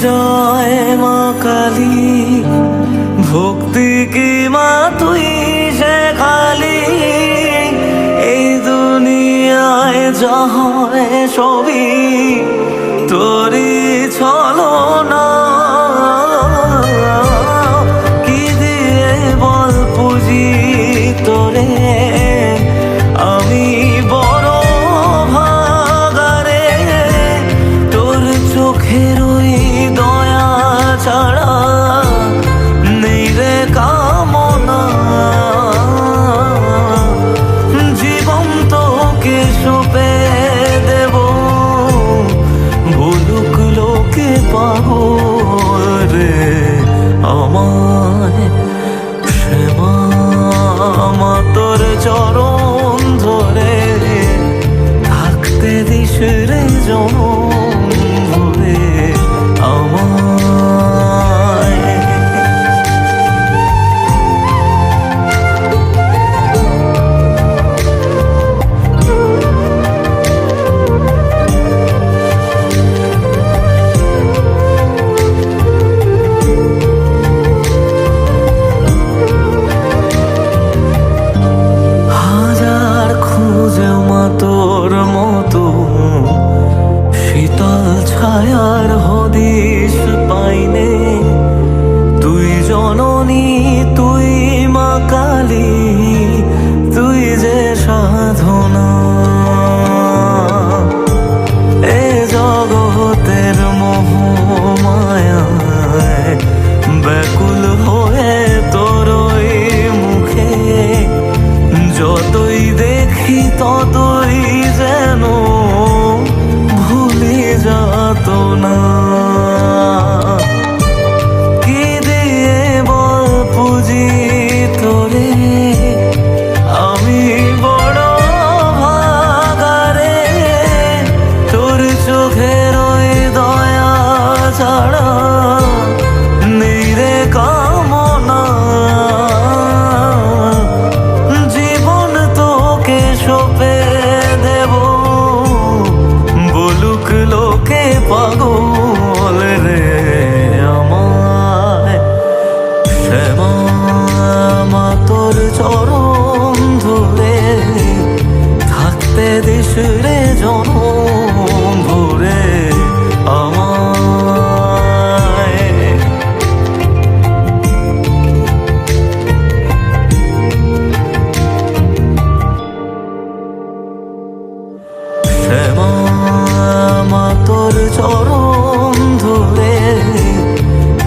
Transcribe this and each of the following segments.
জয় মা কালী, ভক্তি কি মা তুই সে খালি, এই দুনিয়ায় জয় সবই তোরি ছলনা। কি দিয়ে বল পুজি তোরে, আমি বড় ভাগারে, তোর চোখের ওই দয়া ছাড়া নেই রে কামনা। জীবন তোকে সঁপে দেব, বলুক লোকে পাগল রে আমায়। শ্যামা মা তোর চরণ ধরে থাকতে দিস রে জনম ভরে আমায়। হাজার খুঁজে মা তোর মতো শীতল ছায়ার হদিশ পাইনে। তুই জননী তুই মা কালী, তুই যে সাধনা। এ জগতের মোহ মায়ায় ব্যাকুল হয়ে তোর ওই মুখে, যতই দেখি ততই যেন ভুলে যাত না। কি দিয়ে বল পুজি তোরে, আমি বড় ভাগারে, তোর চোখের ওই দয়া ছাড়া নেই রে কামনা। জীবন তোকে সঁপে দেব, বলুক লোকে পাগল রে আমায়। শ্যামা মা তোর চরণ ধরে থাকতে দিস রে জনম ভরে আমায়। শ্যামা মা তোর চরণ ধরে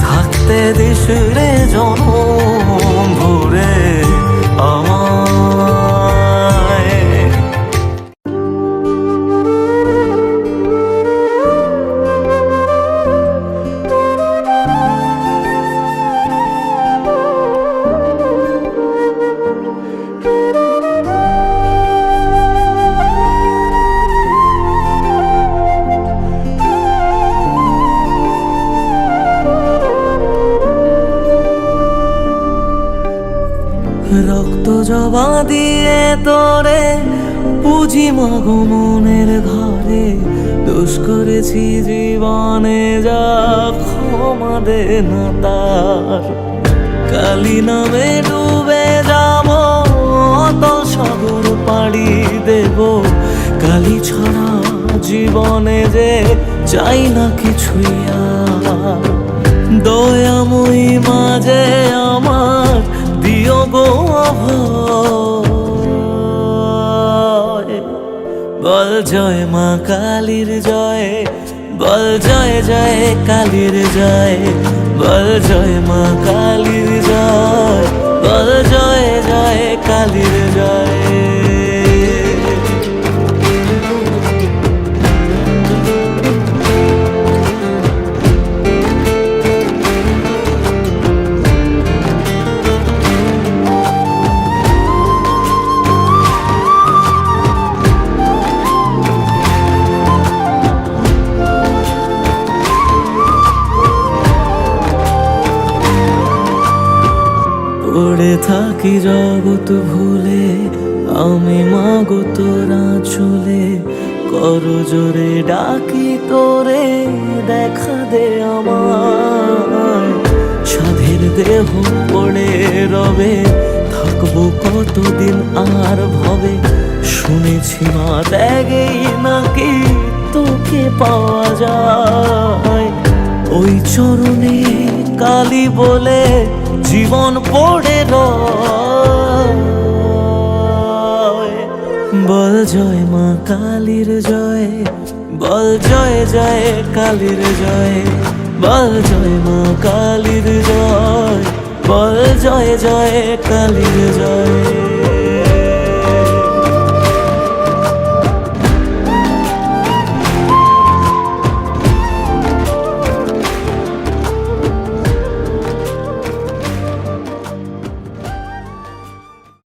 থাকতে দিস রে জনম ভরে আমায়। রক্ত জবা দিয়ে তোরে পুজি মাগো মনের ঘরে, দোষ করেছি জীবনে যা ক্ষমা দে না তার। কালী নামে ডুবে যাব অতল সাগর পাড়ি দেব, কালী ছাড়া জীবনে যে চাই না কিছুই আর। দয়াময়ী মাঝে আমার দিও গো অভয়। বল জয় মা কালীর জয়, বল জয় জয় কালীর জয়, বল জয় মা কালীর জয়, বল জয় জয় কালীর জয়। পড়ে থাকি জগৎ ভুলে, আমি মাগো তোরা চলে, কর জোরে ডাকি তোরে দেখা দে আমায়, সাধের দেহ পড়ে রবে, থাকবো কতদিন আর ভবে। শুনেছি মা ত্যাগেই নাকি তোকে পাওয়া যায়, ওই চরণে কালী বলে জীবন পড়ে রয়। বল জয় মা কালীর জয়, বল জয় জয় কালীর জয়, বল জয় মা কালীর জয়, বল জয় জয় কালীর জয়।